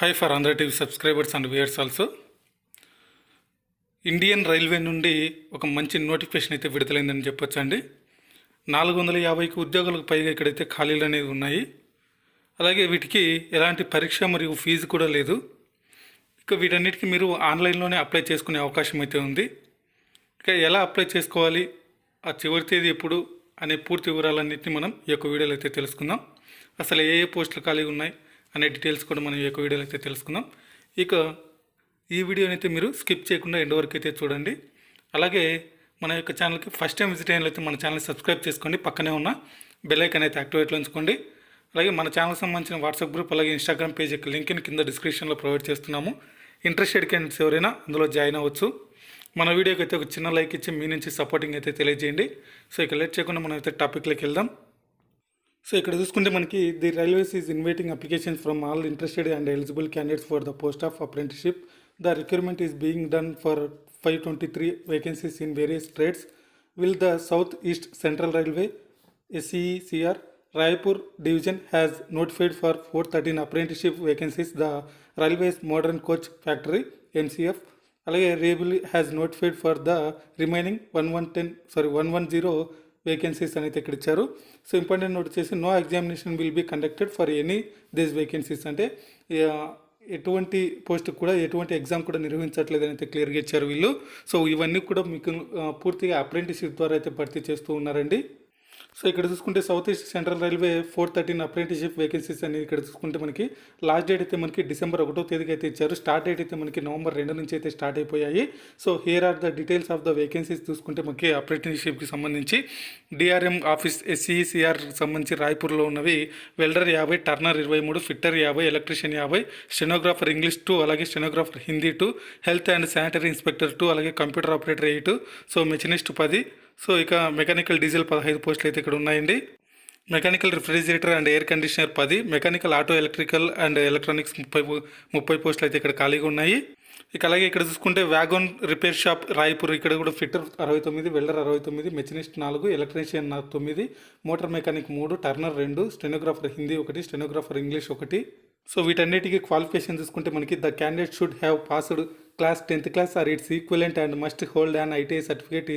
Hi for Andhra TV subscribers and viewers also. Indian railway నుండి ఒక మంచి నోటిఫికేషన్ అయితే విడుదలైందని చెప్పొచ్చండి. 450కి ఉద్యోగులకు పైగా ఇక్కడైతే ఖాళీలు అనేవి ఉన్నాయి. అలాగే వీటికి ఎలాంటి పరీక్ష మరియు ఫీజు కూడా లేదు. ఇక వీటన్నిటికీ మీరు ఆన్లైన్లోనే అప్లై చేసుకునే అవకాశం అయితే ఉంది. ఇక ఎలా అప్లై చేసుకోవాలి, ఆ చివరి తేదీ ఎప్పుడు అనే పూర్తి వివరాలన్నింటినీ మనం ఈ యొక్క వీడియోలో అయితే తెలుసుకుందాం. అసలు ఏ పోస్టులు ఖాళీగా ఉన్నాయి అనే డీటెయిల్స్ కూడా మనం ఈ యొక్క వీడియోలో అయితే తెలుసుకుందాం. ఇక ఈ వీడియోని అయితే మీరు స్కిప్ చేయకుండా ఎండ్ వరకు అయితే చూడండి. అలాగే మన యొక్క ఛానల్కి ఫస్ట్ టైం విజిట్ అయినట్లయితే మన ఛానల్ని సబ్స్క్రైబ్ చేసుకోండి. పక్కనే ఉన్న బెల్ ఐకాన్ అయితే యాక్టివేట్లో ఉంచుకోండి. అలాగే మన ఛానల్కి సంబంధించిన వాట్సాప్ గ్రూప్ అలాగే ఇన్స్టాగ్రామ్ పేజ్ యొక్క లింక్ని కింద డిస్క్రిప్షన్లో ప్రొవైడ్ చేస్తున్నాము. ఇంట్రెస్టెడ్ క్యాండిడేట్స్ ఎవరైనా అందులో జాయిన్ అవ్వచ్చు. మన వీడియోకి అయితే ఒక చిన్న లైక్ ఇచ్చి మీ నుంచి సపోర్టింగ్ అయితే తెలియజేయండి. సో ఇక లేట్ చేయకుండా మనం అయితే టాపిక్లోకి వెళ్దాం. సో ఇక్కడ చూసుకుంటే మనకి the railways is inviting applications from all interested and eligible candidates for the post of apprenticeship. The recruitment is being done for 523 vacancies in various trades. Will the south east central railway SECR Raipur division has notified for 413 apprenticeship vacancies. The Railways Modern Coach Factory MCF అలాగే రేబుల్ has notified for the remaining 110 vacancies అనేది ఇక్కడ ఇచ్చారు. So important note చేసి no examination will be conducted for any these vacancies, అంటే ఎటువంటి post కూడా ఎటువంటి ఎగ్జామ్ కూడా నిర్వహించట్లేదని అయితే క్లియర్గా ఇచ్చారు వీళ్ళు. సో ఇవన్నీ కూడా మీకు పూర్తిగా అప్రెంటిస్షిప్ ద్వారా అయితే భర్తీ చేస్తూ ఉన్నారండి. సో ఇక్కడ చూసుకుంటే south east central railway 413 apprenticeship vacancies అని ఇక్కడ చూసుకుంటే మనకి లాస్ట్ డేట్ అయితే మనకి డిసెంబర్ 1వ తేదీకి అయితే ఇచ్చారు. స్టార్ట్ డేట్ అయితే మనకి నవంబర్ 2 నుంచి అయితే స్టార్ట్ అయిపోయాయి. So here are the details of the vacancies చూసుకుంటే మనకి అప్రెంటిస్షిప్కి సంబంధించి DRM ఆఫీస్ SECR సంబంధించి రాయ్పూర్లో ఉన్నవి welder 50, Turner 23, fitter 50, electrician 50, stenographer English 2, అలాగే stenographer Hindi 2, health and sanitary inspector 2, అలాగే computer operator 8, so machinist 10. So ఇక మెకానికల్ డీజిల్ 15 పోస్టులు అయితే ఇక్కడ ఉన్నాయండి. Mechanical refrigerator and air conditioner 10, mechanical auto electrical and electronics 30 పోస్టులు అయితే ఇక్కడ ఖాళీగా ఉన్నాయి. ఇక అలాగే ఇక్కడ చూసుకుంటే వ్యాగన్ రిపేర్ షాప్ రాయ్పూర్, ఇక్కడ కూడా fitter 69, welder 69, machinist 4, electrician 9, motor mechanic 3, turner 2, stenographer Hindi 1, stenographer English 1. So వీటన్నిటికీ క్వాలిఫికేషన్ చూసుకుంటే మనకి the candidate should have passed class 10th class or its equivalent and must hold and ITI certificate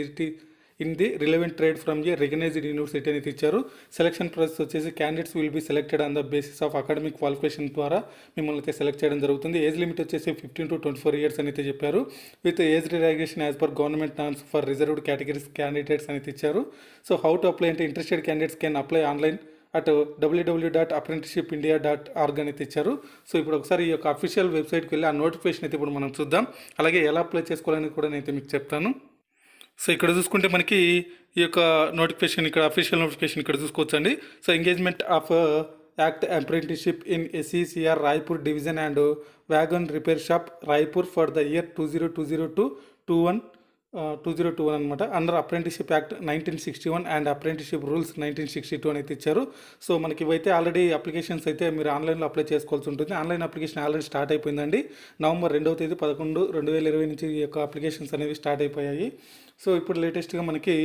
in the relevant trade from a recognised university అనేది ఇచ్చారు. Selection process వచ్చేసి candidates will be selected on the basis of academic qualification ద్వారా మిమ్మల్ని అయితే select చేయడం జరుగుతుంది. Age limit వచ్చేసి 15 to 24 years అయితే చెప్పారు. With age relaxation as per government norms for reserved categories candidates అనేది ఇచ్చారు. సో హౌ టు అప్లై అంటే interested candidates can apply online at www.apprenticeshipindia.org అని ఇచ్చారు. సో ఇప్పుడు ఒకసారి ఈ యొక్క అఫీషియల్ వెబ్సైట్కి వెళ్ళి ఆ నోటిఫికేషన్ అయితే ఇప్పుడు మనం చూద్దాం. అలాగే ఎలా అప్లై చేసుకోవాలని కూడా నేనైతే మీకు చెప్తాను. సో ఇక్కడ చూసుకుంటే మనకి ఈ యొక్క నోటిఫికేషన్, ఇక్కడ అఫీషియల్ నోటిఫికేషన్ ఇక్కడ చూసుకోవచ్చండి. So engagement of act apprenticeship in SECR Raipur division and wagon repair shop Raipur for the year 2021 అనమాట. Under apprenticeship act 1961 and apprenticeship rules 1962 అని అయితే ఇచ్చారు. సో మనకి ఇవైతే ఆల్రెడీ అప్లికేషన్స్ అయితే మీరు ఆన్లైన్లో అప్లై చేసుకోవాల్సి ఉంటుంది. ఆన్లైన్ అప్లికేషన్ ఆల్రెడీ స్టార్ట్ అయిపోయిందండి. నవంబర్ 2వ తేదీ 11, 2020 నుంచి ఈ యొక్క అప్లికేషన్స్ అనేవి స్టార్ట్ అయిపోయాయి. సో ఇప్పుడు లేటెస్ట్గా మనకి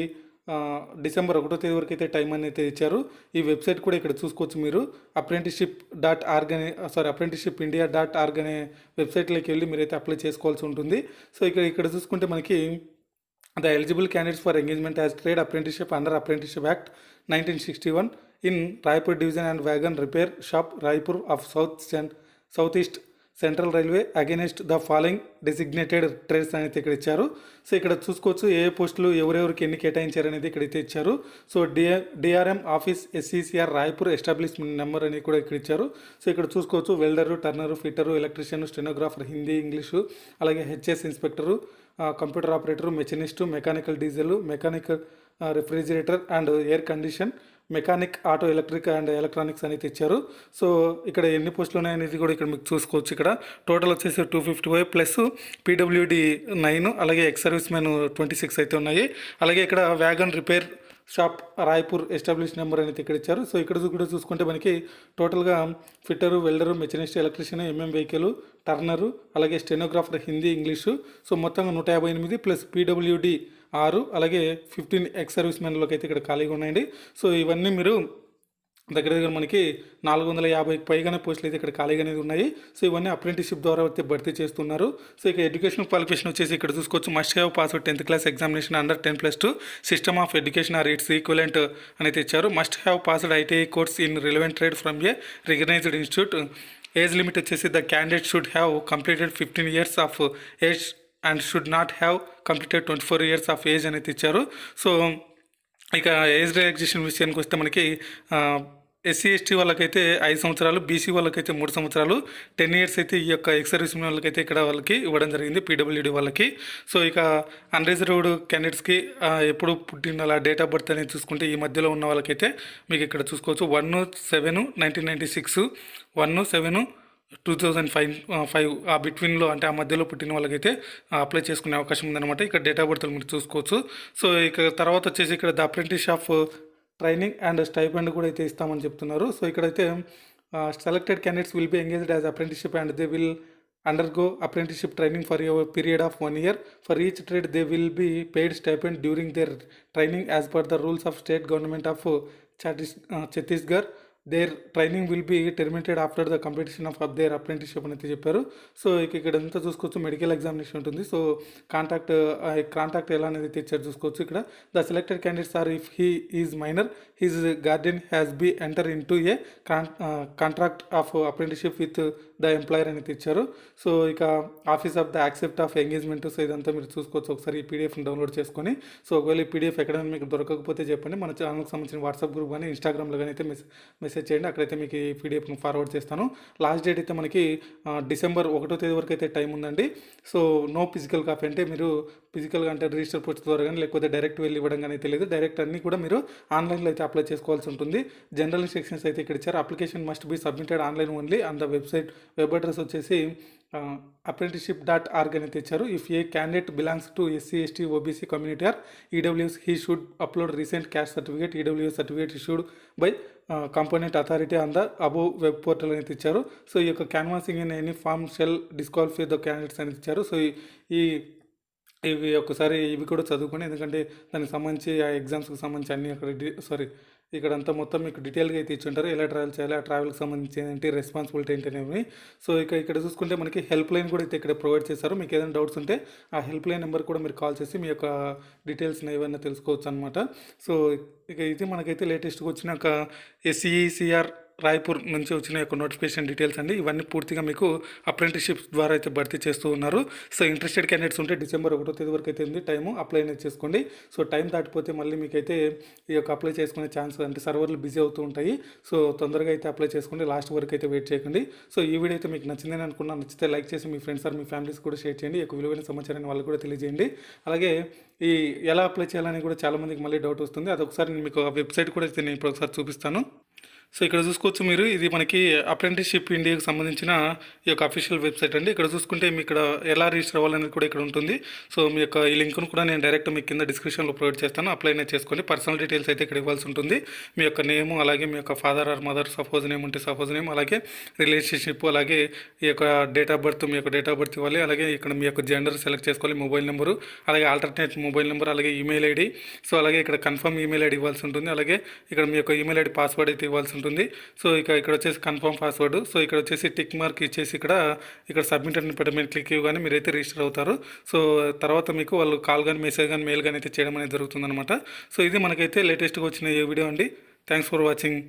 డిసెంబర్ 1వ తేదీ వరకు అయితే టైం అనేది ఇచ్చారు. ఈ వెబ్సైట్ కూడా ఇక్కడ చూసుకోవచ్చు మీరు. apprenticeshipindia.org అనే వెబ్సైట్లోకి వెళ్ళి మీరైతే అప్లై చేసుకోవాల్సి ఉంటుంది. సో ఇక్కడ చూసుకుంటే మనకి the eligible candidates for engagement as trade apprenticeship under Apprenticeship Act 1961 in Raipur Division and Wagon Repair Shop Raipur of Southeast Central Railway against the following designated trades అనేది ఇక్కడ ఇచ్చారు. సో ఇక్కడ చూసుకోవచ్చు ఏ పోస్టులు ఎవరెవరికి ఎన్ని కేటాయించారు అనేది ఇక్కడైతే ఇచ్చారు. So DRM office SECR Raipur establishment number అనేది కూడా ఇక్కడ ఇచ్చారు. సో ఇక్కడ చూసుకోవచ్చు welder, turner, fitter, electrician, stenographer Hindi English, అలాగే HS inspector, computer operator, machinist, mechanical diesel, mechanical refrigerator and air condition, mechanic auto electric and electronics అనేది ఇచ్చారు. సో ఇక్కడ ఎన్ని పోస్టులు ఉన్నాయనేది కూడా ఇక్కడ మీకు చూసుకోవచ్చు. ఇక్కడ టోటల్ వచ్చేసి 255 ప్లస్ PWD 9, అలాగే ఎక్స్ సర్వీస్ మెన్ 26 అయితే ఉన్నాయి. అలాగే ఇక్కడ wagon repair shop Raipur establish number అనేది ఇక్కడ ఇచ్చారు. సో ఇక్కడ కూడా చూసుకుంటే మనకి టోటల్గా fitter, welder, machinist, electrician, vehicle, turner, అలాగే స్టెనోగ్రాఫర్ హిందీ ఇంగ్లీషు, సో మొత్తంగా 158 ప్లస్ PWD 6, అలాగే 15 ఎక్స్ సర్వీస్ మెన్లోకి అయితే ఇక్కడ ఖాళీగా ఉన్నాయండి. సో ఇవన్నీ మీరు దగ్గర దగ్గర మనకి 450కి పైగానే పోస్టులు అయితే ఇక్కడ ఖాళీగా అనేది ఉన్నాయి. సో ఇవన్నీ అప్రెంటిస్‌షిప్ ద్వారా అయితే భర్తీ చేస్తున్నారు. సో ఇక ఎడ్యుకేషన్ క్వాలిఫికేషన్ వచ్చేసి ఇక్కడ చూసుకోవచ్చు. Must have passed 10th class examination under 10+2 system of education or its equivalent అని తెచ్చారు. Must have passed ITI course in relevant trade from a recognised institute. Age limit వచ్చేసి the candidate should have completed 15 years of age and should not have completed 24 years of age అనేది ఇచ్చారు. So ఇక age relaxation విషయానికి వస్తే మనకి SC ST వాళ్ళకైతే 5 సంవత్సరాలు, BC వాళ్ళకైతే 3 సంవత్సరాలు, 10 years అయితే ఈ యొక్క ఎక్స్ సర్వీస్ వాళ్ళకైతే ఇక్కడ వాళ్ళకి ఇవ్వడం జరిగింది, పీడబ్ల్యూడీ వాళ్ళకి. సో ఇక అన్రిజర్వ్డ్ క్యాండిడేట్స్కి ఎప్పుడు పుట్టిన అలా డేట్ ఆఫ్ బర్త్ అనేది చూసుకుంటే ఈ మధ్యలో ఉన్న వాళ్ళకైతే మీకు ఇక్కడ చూసుకోవచ్చు 1/7/1996, 1/7/2005 ఆ బిట్వీన్లో అంటే ఆ మధ్యలో పుట్టిన వాళ్ళకైతే అప్లై చేసుకునే అవకాశం ఉందన్నమాట. ఇక్కడ డేట్ ఆఫ్ బర్త్ మీరు చూసుకోవచ్చు. సో ఇక తర్వాత వచ్చేసి ఇక్కడ the apprentice of training and stipend కూడా అయితే ఇస్తామని చెప్తున్నారు. సో ఇక్కడైతే selected candidates will B engaged as apprenticeship and they will undergo apprenticeship training for a period of 1 year. For each trade, they will be paid stipend during their training as per the rules of state government of Chhattisgarh. Their training will be terminated after the completion of their apprenticeship అని చెప్పారు. So ఇక్కడ అంతా చూసుకోవచ్చు, medical examination ఉంటుంది. So contact ఎలా అనేది తెచ్చారు చూసుకోవచ్చు. ఇక్కడ the selected candidates are if he is minor, his guardian has be enter into a contract of apprenticeship with the employer అని తెచ్చారు. సో ఇక office of the accept of engagement. So ఇదంతా మీరు చూసుకోవచ్చు ఒకసారి ఈ పీడిఎఫ్ని డౌన్లోడ్ చేసుకొని. So ఒకవేళ ఈ పీడిఎఫ్ ఎక్కడైనా మీకు దొరకకపోతే చెప్పండి, మన ఛానల్కి సంబంధించిన వాట్సాప్ గ్రూప్ కానీ ఇన్స్టాగ్రామ్లో కానీ అయితే మెసేజ్ చేయండి, అక్కడైతే మీకు ఈ పీడిఎఫ్ను ఫార్వర్డ్ చేస్తాను. లాస్ట్ డేట్ అయితే మనకి December 1వ వరకు అయితే టైం ఉందండి. సో నో ఫిజికల్ కాపీ అంటే మీరు ఫిజికల్గా అంటే రిజిస్టర్ పోస్ట్ ద్వారా కానీ లేకపోతే డైరెక్ట్ వెళ్ళి ఇవ్వడం కానీ తెలియదు. డైరెక్ట్ అన్నీ కూడా మీరు ఆన్లైన్లో అయితే అప్లై చేసుకోవాల్సి ఉంటుంది. జనరల్ ఇన్స్ట్రక్షన్స్ అయితే ఇక్కడ ఇచ్చారు. Application must be submitted online only on the website. Web address వచ్చేసి apprenticeship.org అని తెచ్చారు. If a candidate belongs to SC ST OBC community or EWS he should upload recent caste certificate EWS certificate issued by component authority on the above web portal అని తెచ్చారు. So ఈ యొక్క canvassing in any form shall disqualify the candidates అని ఇచ్చారు. So ఇవి ఒకసారి ఇవి కూడా చదువుకొని, ఎందుకంటే దానికి సంబంధించి ఆ ఎగ్జామ్స్కి సంబంధించి అన్నీ అక్కడ ఇక్కడంతా మొత్తం మీకు డీటెయిల్గా అయితే ఇచ్చుంటారు. ఎలా ట్రావెల్ చేయాలి, ఆ ట్రావెల్కి సంబంధించి ఏంటి, రెస్పాన్సిబిలిటీ ఏంటి అనేవి. సో ఇక్కడ చూసుకుంటే మనకి హెల్ప్ లైన్ కూడా అయితే ఇక్కడ ప్రొవైడ్ చేశారు. మీకు ఏదైనా డౌట్స్ ఉంటే ఆ హెల్ప్ లైన్ నెంబర్ కూడా మీరు కాల్ చేసి మీ యొక్క డీటెయిల్స్ని ఏమైనా తెలుసుకోవచ్చు అనమాట. సో ఇది మనకైతే లేటెస్ట్గా వచ్చిన ఒక SCECR రాయ్పూర్ నుంచి వచ్చిన యొక్క నోటిఫికేషన్ డీటెయిల్స్ అండి. ఇవన్నీ పూర్తిగా మీకు అప్రెంటిస్షిప్ ద్వారా అయితే భర్తీ చేస్తూ ఉన్నారు. సో ఇంట్రెస్టెడ్ క్యాండిడేట్స్ ఉంటే December 1వ వరకు అయితే ఉంది టైము, అప్లై అనేది చేసుకోండి. సో టైం దాటిపోతే మళ్ళీ మీకైతే ఈ యొక్క అప్లై చేసుకునే ఛాన్స్ అంటే సర్వర్లు బిజీ అవుతూ ఉంటాయి. సో తొందరగా అయితే అప్లై చేసుకోండి, లాస్ట్ వరకు అయితే వెయిట్ చేయకండి. సో ఈ వీడియో అయితే మీకు నచ్చిందని అనుకున్నాను. నచ్చితే లైక్ చేసి మీ ఫ్రెండ్స్ ఆర్ మీ ఫ్యామిలీస్ కూడా షేర్ చేయండి. ఈ యొక్క విలువైన సమాచారాన్ని వాళ్ళకి కూడా తెలియజేయండి. అలాగే ఈ ఎలా అప్లై చేయాలని కూడా చాలామందికి మళ్ళీ డౌట్ వస్తుంది. అదొకసారి నేను మీకు ఆ వెబ్సైట్ కూడా నేను ఇప్పుడు ఒకసారి చూపిస్తాను. సో ఇక్కడ చూసుకోవచ్చు మీరు, ఇది మనకి అప్రెంటిస్షిప్ ఇండియాకి సంబంధించిన ఈ యొక్క అఫీషియల్ వెబ్సైట్ అండి. ఇక్కడ చూసుకుంటే మీ ఇక్కడ ఎలా రిజిస్టర్ అవ్వాలనేది కూడా ఇక్కడ ఉంటుంది. సో మీ యొక్క ఈ లింక్ను కూడా నేను డైరెక్ట్ మీ కింద డిస్క్రిప్షన్లో ప్రొవైడ్ చేస్తాను. అప్లై అనేది చేసుకోండి. పర్సనల్ డీటెయిల్స్ అయితే ఇక్కడ ఇవ్వాల్సి ఉంటుంది. మీ యొక్క నేము, అలాగే మీ యొక్క father or mother spouse name ఉంటే సపోజ్ నేమ్, అలాగే రిలేషన్షిప్, అలాగే ఈ యొక్క డేట్ ఆఫ్ బర్త్, మీ యొక్క డేట్ ఆఫ్ బర్త్ ఇవ్వాలి. అలాగే ఇక్కడ మీ యొక్క జెండర్ సెలెక్ట్ చేసుకోవాలి, మొబైల్ నెంబరు, అలాగే ఆల్టర్నేట్ మొబైల్ నెంబర్, అలాగే ఈమెయిల్ ఐడి. సో అలాగే ఇక్కడ కన్ఫర్మ్ ఈమెయిల్ ఐడి ఇవ్వాల్సి ఉంటుంది. అలాగే ఇక్కడ మీ యొక్క ఈమెయిల్ ఐడి పాస్వర్డ్ అయితే ఇవ్వాల్సి ఉంటుంది. సో ఇక్కడ వచ్చేసి కన్ఫర్మ్ పాస్వర్డ్. సో ఇక్కడ వచ్చేసి టిక్ మార్క్ ఇచ్చేసి ఇక్కడ సబ్మిట్ అని పెట్టమని క్లిక్ ఇవ్వగానే మీరైతే రిజిస్టర్ అవుతారు. సో తర్వాత మీకు వాళ్ళు కాల్ కానీ మెసేజ్ కానీ మెయిల్ కానీ అయితే చేయడం అనేది జరుగుతుందన్నమాట. సో ఇది మనకైతే లేటెస్ట్గా వచ్చిన ఈ వీడియో అండి. Thanks for watching.